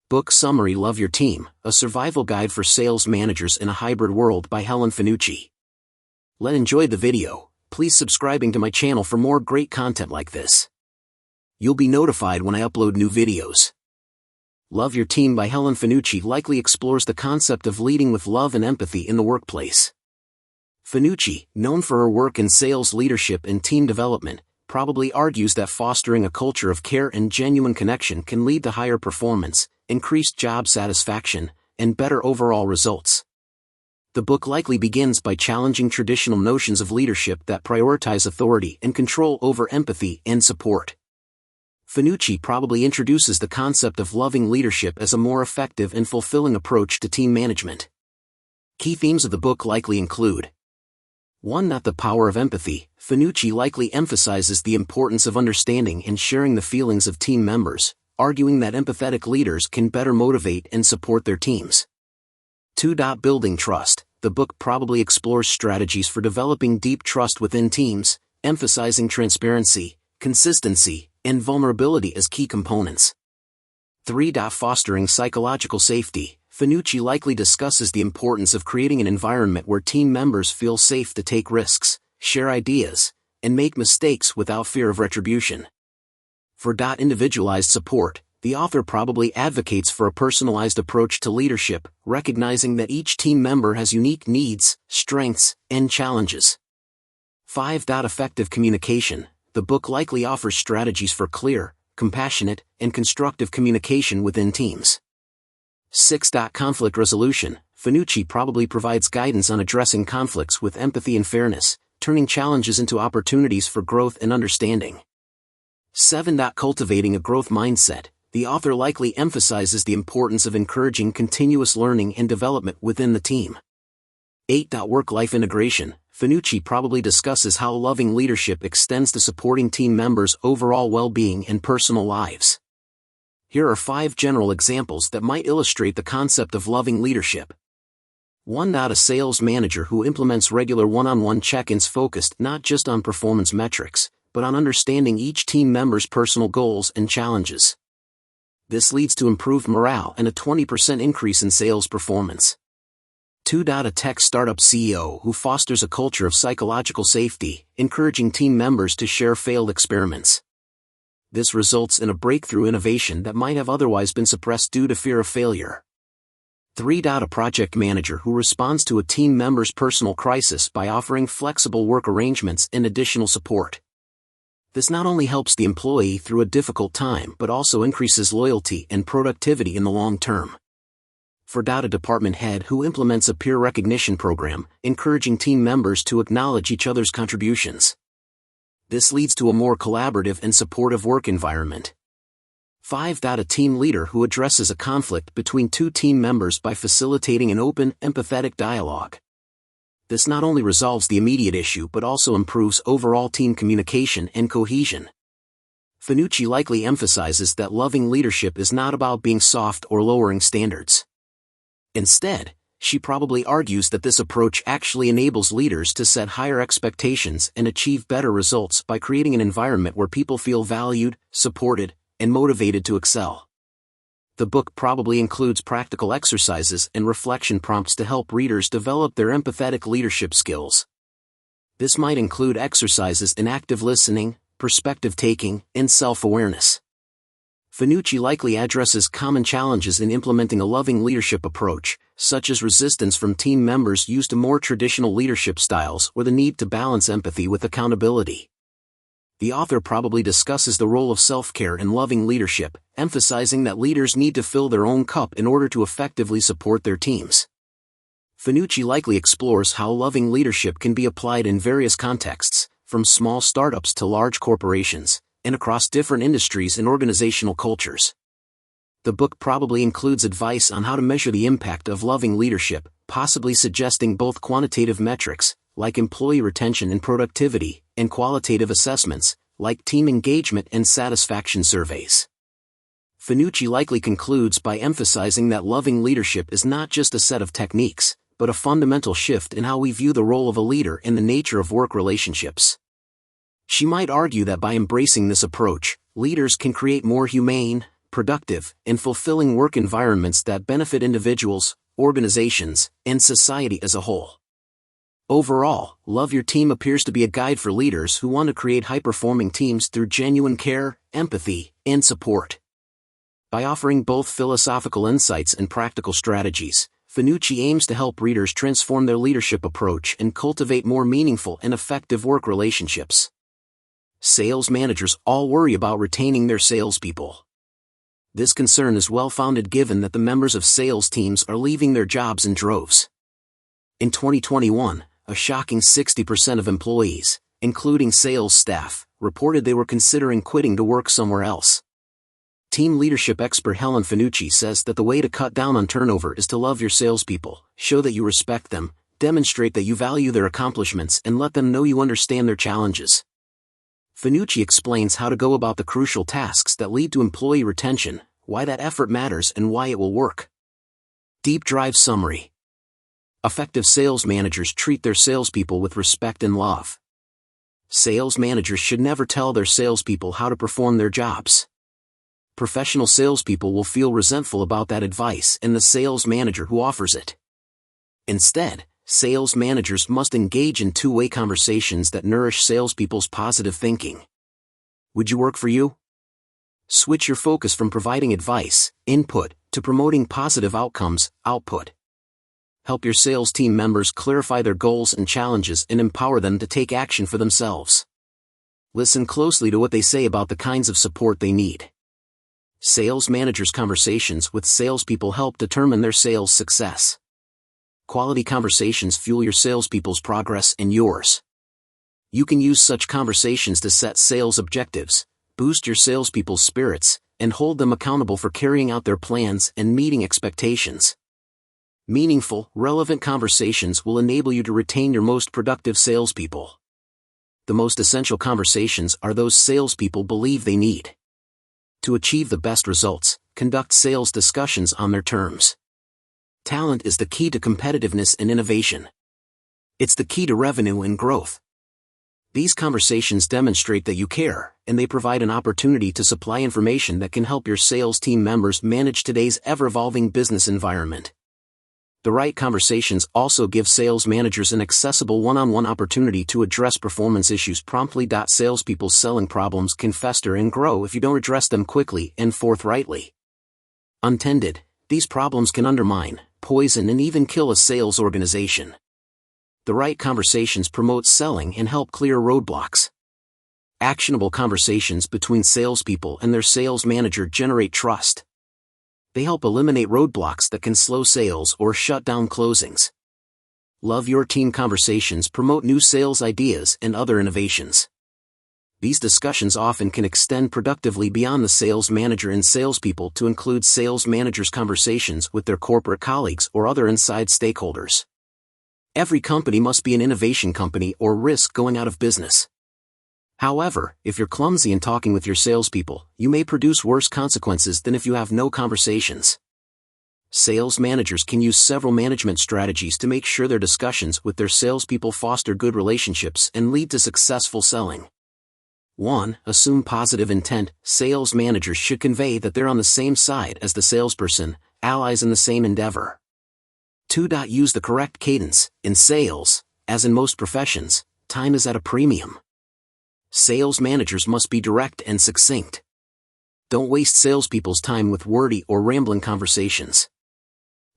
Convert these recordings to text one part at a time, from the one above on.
Book Summary: Love Your Team, A Survival Guide for Sales Managers in a Hybrid World by Helen Fanucci. Enjoy the video. Please subscribing to my channel for more great content like this. You'll be notified when I upload new videos. Love Your Team by Helen Fanucci likely explores the concept of leading with love and empathy in the workplace. Fanucci, known for her work in sales leadership and team development, probably argues that fostering a culture of care and genuine connection can lead to higher performance, increased job satisfaction, and better overall results. The book likely begins by challenging traditional notions of leadership that prioritize authority and control over empathy and support. Fanucci probably introduces the concept of loving leadership as a more effective and fulfilling approach to team management. Key themes of the book likely include: 1. The power of empathy. Fanucci likely emphasizes the importance of understanding and sharing the feelings of team members, arguing that empathetic leaders can better motivate and support their teams. 2. Building trust. The book probably explores strategies for developing deep trust within teams, emphasizing transparency, consistency, and vulnerability as key components. 3. Fostering psychological safety. Fanucci likely discusses the importance of creating an environment where team members feel safe to take risks, share ideas, and make mistakes without fear of retribution. 4. Individualized support. The author probably advocates for a personalized approach to leadership, recognizing that each team member has unique needs, strengths, and challenges. 5. Effective communication. The book likely offers strategies for clear, compassionate, and constructive communication within teams. 6. Conflict resolution. Fanucci probably provides guidance on addressing conflicts with empathy and fairness, turning challenges into opportunities for growth and understanding. 7. Cultivating a growth mindset. The author likely emphasizes the importance of encouraging continuous learning and development within the team. 8. Work-life integration. Fanucci probably discusses how loving leadership extends to supporting team members' overall well-being and personal lives. Here are 5 general examples that might illustrate the concept of loving leadership. 1. A sales manager who implements regular one-on-one check-ins focused not just on performance metrics, but on understanding each team member's personal goals and challenges. This leads to improved morale and a 20% increase in sales performance. 2. A tech startup CEO who fosters a culture of psychological safety, encouraging team members to share failed experiments. This results in a breakthrough innovation that might have otherwise been suppressed due to fear of failure. 3. A project manager who responds to a team member's personal crisis by offering flexible work arrangements and additional support. This not only helps the employee through a difficult time but also increases loyalty and productivity in the long term. 4. A department head who implements a peer recognition program, encouraging team members to acknowledge each other's contributions. This leads to a more collaborative and supportive work environment. 5. A team leader who addresses a conflict between two team members by facilitating an open, empathetic dialogue. This not only resolves the immediate issue but also improves overall team communication and cohesion. Fanucci likely emphasizes that loving leadership is not about being soft or lowering standards. Instead, she probably argues that this approach actually enables leaders to set higher expectations and achieve better results by creating an environment where people feel valued, supported, and motivated to excel. The book probably includes practical exercises and reflection prompts to help readers develop their empathetic leadership skills. This might include exercises in active listening, perspective taking, and self-awareness. Fanucci likely addresses common challenges in implementing a loving leadership approach, such as resistance from team members used to more traditional leadership styles or the need to balance empathy with accountability. The author probably discusses the role of self-care in loving leadership, emphasizing that leaders need to fill their own cup in order to effectively support their teams. Fanucci likely explores how loving leadership can be applied in various contexts, from small startups to large corporations, and across different industries and organizational cultures. The book probably includes advice on how to measure the impact of loving leadership, possibly suggesting both quantitative metrics, like employee retention and productivity, and qualitative assessments, like team engagement and satisfaction surveys. Fanucci likely concludes by emphasizing that loving leadership is not just a set of techniques, but a fundamental shift in how we view the role of a leader and the nature of work relationships. She might argue that by embracing this approach, leaders can create more humane, productive, and fulfilling work environments that benefit individuals, organizations, and society as a whole. Overall, Love Your Team appears to be a guide for leaders who want to create high-performing teams through genuine care, empathy, and support. By offering both philosophical insights and practical strategies, Fanucci aims to help readers transform their leadership approach and cultivate more meaningful and effective work relationships. Sales managers all worry about retaining their salespeople. This concern is well-founded given that the members of sales teams are leaving their jobs in droves. In 2021, a shocking 60% of employees, including sales staff, reported they were considering quitting to work somewhere else. Team leadership expert Helen Fanucci says that the way to cut down on turnover is to love your salespeople, show that you respect them, demonstrate that you value their accomplishments, and let them know you understand their challenges. Fanucci explains how to go about the crucial tasks that lead to employee retention, why that effort matters, and why it will work. Deep Dive Summary. Effective sales managers treat their salespeople with respect and love. Sales managers should never tell their salespeople how to perform their jobs. Professional salespeople will feel resentful about that advice and the sales manager who offers it. Instead, sales managers must engage in two-way conversations that nourish salespeople's positive thinking. Would you work for you? Switch your focus from providing advice, input, to promoting positive outcomes, output. Help your sales team members clarify their goals and challenges and empower them to take action for themselves. Listen closely to what they say about the kinds of support they need. Sales managers' conversations with salespeople help determine their sales success. Quality conversations fuel your salespeople's progress and yours. You can use such conversations to set sales objectives, boost your salespeople's spirits, and hold them accountable for carrying out their plans and meeting expectations. Meaningful, relevant conversations will enable you to retain your most productive salespeople. The most essential conversations are those salespeople believe they need. To achieve the best results, conduct sales discussions on their terms. Talent is the key to competitiveness and innovation. It's the key to revenue and growth. These conversations demonstrate that you care, and they provide an opportunity to supply information that can help your sales team members manage today's ever-evolving business environment. The right conversations also give sales managers an accessible one-on-one opportunity to address performance issues promptly. Salespeople's selling problems can fester and grow if you don't address them quickly and forthrightly. Untended, these problems can undermine, poison, and even kill a sales organization. The right conversations promote selling and help clear roadblocks. Actionable conversations between salespeople and their sales manager generate trust. They help eliminate roadblocks that can slow sales or shut down closings. Love Your Team conversations promote new sales ideas and other innovations. These discussions often can extend productively beyond the sales manager and salespeople to include sales managers' conversations with their corporate colleagues or other inside stakeholders. Every company must be an innovation company or risk going out of business. However, if you're clumsy in talking with your salespeople, you may produce worse consequences than if you have no conversations. Sales managers can use several management strategies to make sure their discussions with their salespeople foster good relationships and lead to successful selling. 1. Assume positive intent. Sales managers should convey that they're on the same side as the salesperson, allies in the same endeavor. 2. Use the correct cadence. In sales, as in most professions, time is at a premium. Sales managers must be direct and succinct. Don't waste salespeople's time with wordy or rambling conversations.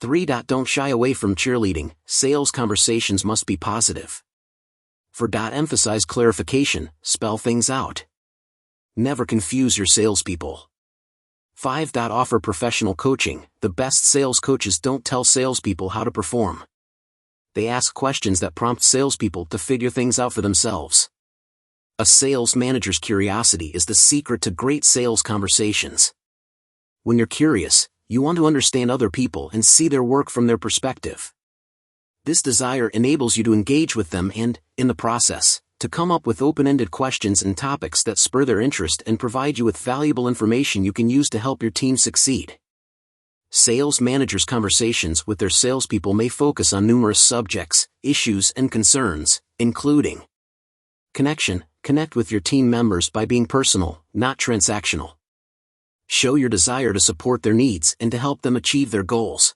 3. Don't shy away from cheerleading. Sales conversations must be positive. 4. Emphasize clarification. Spell things out. Never confuse your salespeople. 5. Offer professional coaching. The best sales coaches don't tell salespeople how to perform. They ask questions that prompt salespeople to figure things out for themselves. A sales manager's curiosity is the secret to great sales conversations. When you're curious, you want to understand other people and see their work from their perspective. This desire enables you to engage with them and, in the process, to come up with open-ended questions and topics that spur their interest and provide you with valuable information you can use to help your team succeed. Sales managers' conversations with their salespeople may focus on numerous subjects, issues, and concerns, including connection. Connect with your team members by being personal, not transactional. Show your desire to support their needs and to help them achieve their goals.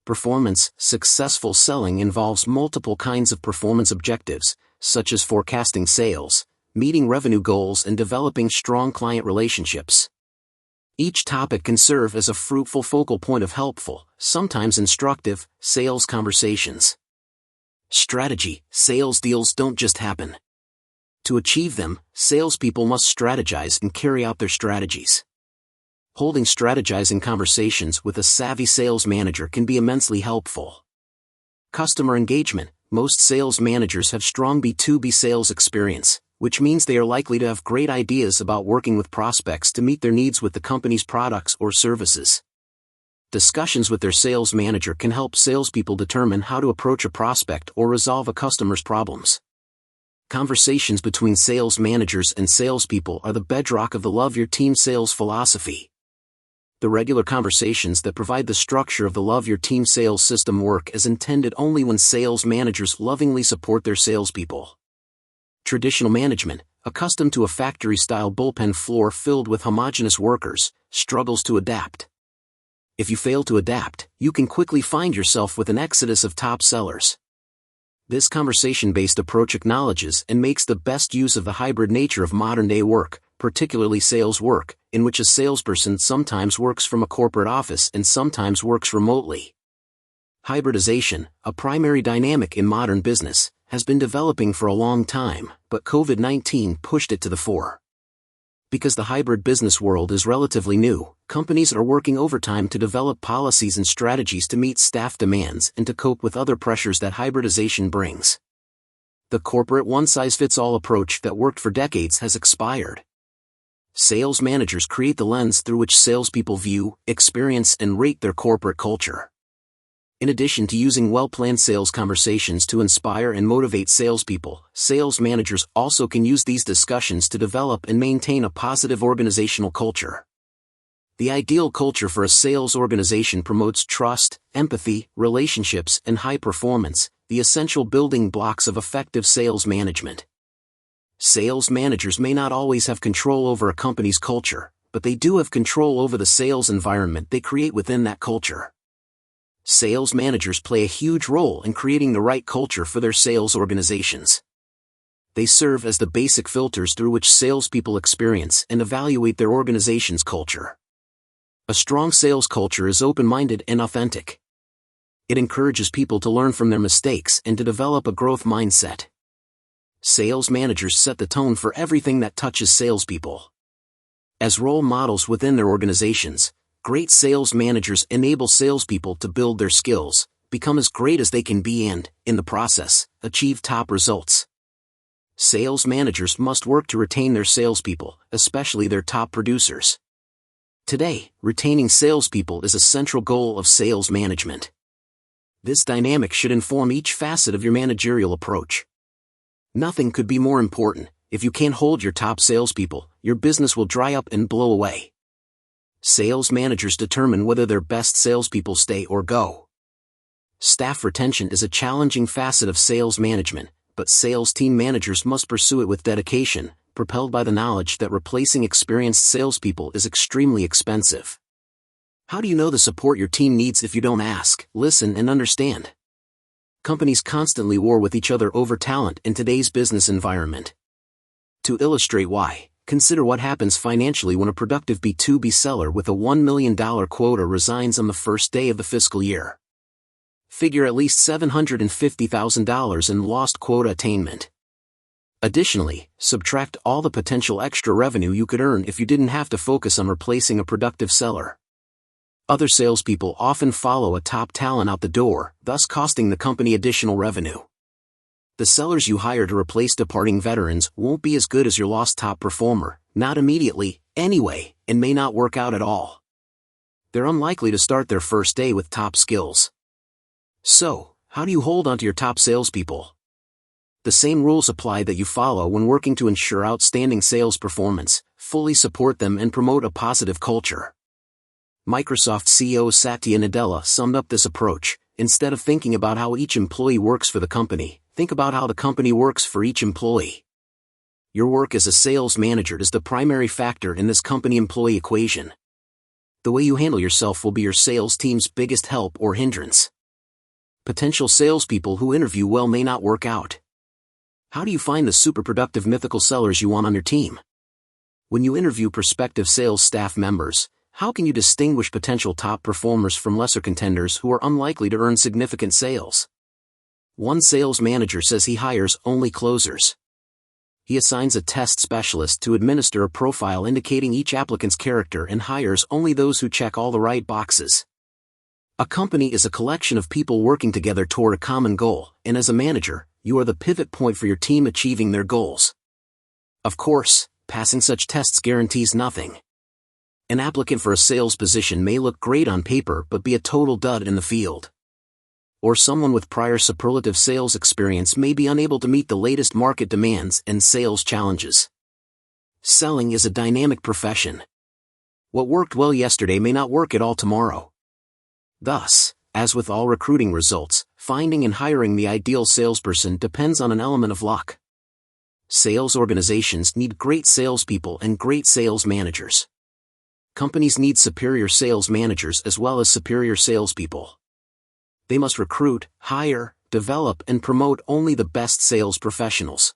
Performance. Successful selling involves multiple kinds of performance objectives, such as forecasting sales, meeting revenue goals, and developing strong client relationships. Each topic can serve as a fruitful focal point of helpful, sometimes instructive, sales conversations. Strategy. Sales deals don't just happen. To achieve them, salespeople must strategize and carry out their strategies. Holding strategizing conversations with a savvy sales manager can be immensely helpful. Customer engagement. Most sales managers have strong B2B sales experience, which means they are likely to have great ideas about working with prospects to meet their needs with the company's products or services. Discussions with their sales manager can help salespeople determine how to approach a prospect or resolve a customer's problems. Conversations between sales managers and salespeople are the bedrock of the Love Your Team sales philosophy. The regular conversations that provide the structure of the Love Your Team sales system work as intended only when sales managers lovingly support their salespeople. Traditional management, accustomed to a factory-style bullpen floor filled with homogeneous workers, struggles to adapt. If you fail to adapt, you can quickly find yourself with an exodus of top sellers. This conversation-based approach acknowledges and makes the best use of the hybrid nature of modern-day work, particularly sales work, in which a salesperson sometimes works from a corporate office and sometimes works remotely. Hybridization, a primary dynamic in modern business, has been developing for a long time, but COVID-19 pushed it to the fore. Because the hybrid business world is relatively new, companies are working overtime to develop policies and strategies to meet staff demands and to cope with other pressures that hybridization brings. The corporate one-size-fits-all approach that worked for decades has expired. Sales managers create the lens through which salespeople view, experience, and rate their corporate culture. In addition to using well-planned sales conversations to inspire and motivate salespeople, sales managers also can use these discussions to develop and maintain a positive organizational culture. The ideal culture for a sales organization promotes trust, empathy, relationships, and high performance, the essential building blocks of effective sales management. Sales managers may not always have control over a company's culture, but they do have control over the sales environment they create within that culture. Sales managers play a huge role in creating the right culture for their sales organizations. They serve as the basic filters through which salespeople experience and evaluate their organization's culture. A strong sales culture is open-minded and authentic. It encourages people to learn from their mistakes and to develop a growth mindset. Sales managers set the tone for everything that touches salespeople. As role models within their organizations, great sales managers enable salespeople to build their skills, become as great as they can be and, in the process, achieve top results. Sales managers must work to retain their salespeople, especially their top producers. Today, retaining salespeople is a central goal of sales management. This dynamic should inform each facet of your managerial approach. Nothing could be more important. If you can't hold your top salespeople, your business will dry up and blow away. Sales managers determine whether their best salespeople stay or go. Staff retention is a challenging facet of sales management, but sales team managers must pursue it with dedication, propelled by the knowledge that replacing experienced salespeople is extremely expensive. How do you know the support your team needs if you don't ask, listen, and understand? Companies constantly war with each other over talent in today's business environment. To illustrate why, consider what happens financially when a productive B2B seller with a $1 million quota resigns on the first day of the fiscal year. Figure at least $750,000 in lost quota attainment. Additionally, subtract all the potential extra revenue you could earn if you didn't have to focus on replacing a productive seller. Other salespeople often follow a top talent out the door, thus costing the company additional revenue. The sellers you hire to replace departing veterans won't be as good as your lost top performer, not immediately, anyway, and may not work out at all. They're unlikely to start their first day with top skills. So, how do you hold onto your top salespeople? The same rules apply that you follow when working to ensure outstanding sales performance, fully support them and promote a positive culture. Microsoft CEO Satya Nadella summed up this approach: instead of thinking about how each employee works for the company, think about how the company works for each employee. Your work as a sales manager is the primary factor in this company-employee equation. The way you handle yourself will be your sales team's biggest help or hindrance. Potential salespeople who interview well may not work out. How do you find the super productive mythical sellers you want on your team? When you interview prospective sales staff members, how can you distinguish potential top performers from lesser contenders who are unlikely to earn significant sales? One sales manager says he hires only closers. He assigns a test specialist to administer a profile indicating each applicant's character and hires only those who check all the right boxes. A company is a collection of people working together toward a common goal, and as a manager, you are the pivot point for your team achieving their goals. Of course, passing such tests guarantees nothing. An applicant for a sales position may look great on paper but be a total dud in the field. Or someone with prior superlative sales experience may be unable to meet the latest market demands and sales challenges. Selling is a dynamic profession. What worked well yesterday may not work at all tomorrow. Thus, as with all recruiting results, finding and hiring the ideal salesperson depends on an element of luck. Sales organizations need great salespeople and great sales managers. Companies need superior sales managers as well as superior salespeople. They must recruit, hire, develop, and promote only the best sales professionals.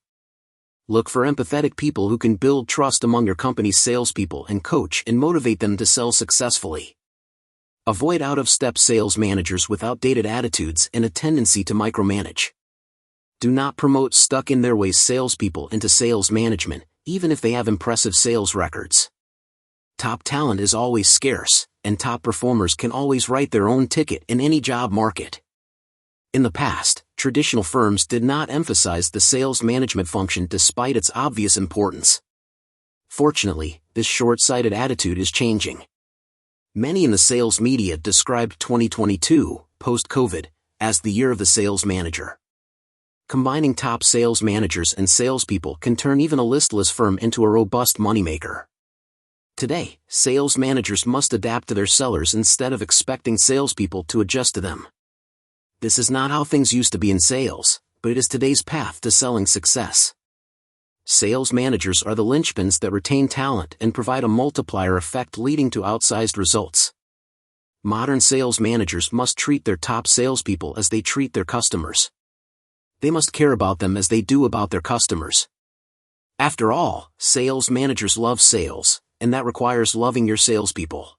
Look for empathetic people who can build trust among your company's salespeople and coach and motivate them to sell successfully. Avoid out-of-step sales managers with outdated attitudes and a tendency to micromanage. Do not promote stuck-in-their-ways salespeople into sales management, even if they have impressive sales records. Top talent is always scarce, and top performers can always write their own ticket in any job market. In the past, traditional firms did not emphasize the sales management function despite its obvious importance. Fortunately, this short-sighted attitude is changing. Many in the sales media described 2022, post-COVID, as the year of the sales manager. Combining top sales managers and salespeople can turn even a listless firm into a robust moneymaker. Today, sales managers must adapt to their sellers instead of expecting salespeople to adjust to them. This is not how things used to be in sales, but it is today's path to selling success. Sales managers are the linchpins that retain talent and provide a multiplier effect leading to outsized results. Modern sales managers must treat their top salespeople as they treat their customers. They must care about them as they do about their customers. After all, sales managers love sales, and that requires loving your salespeople.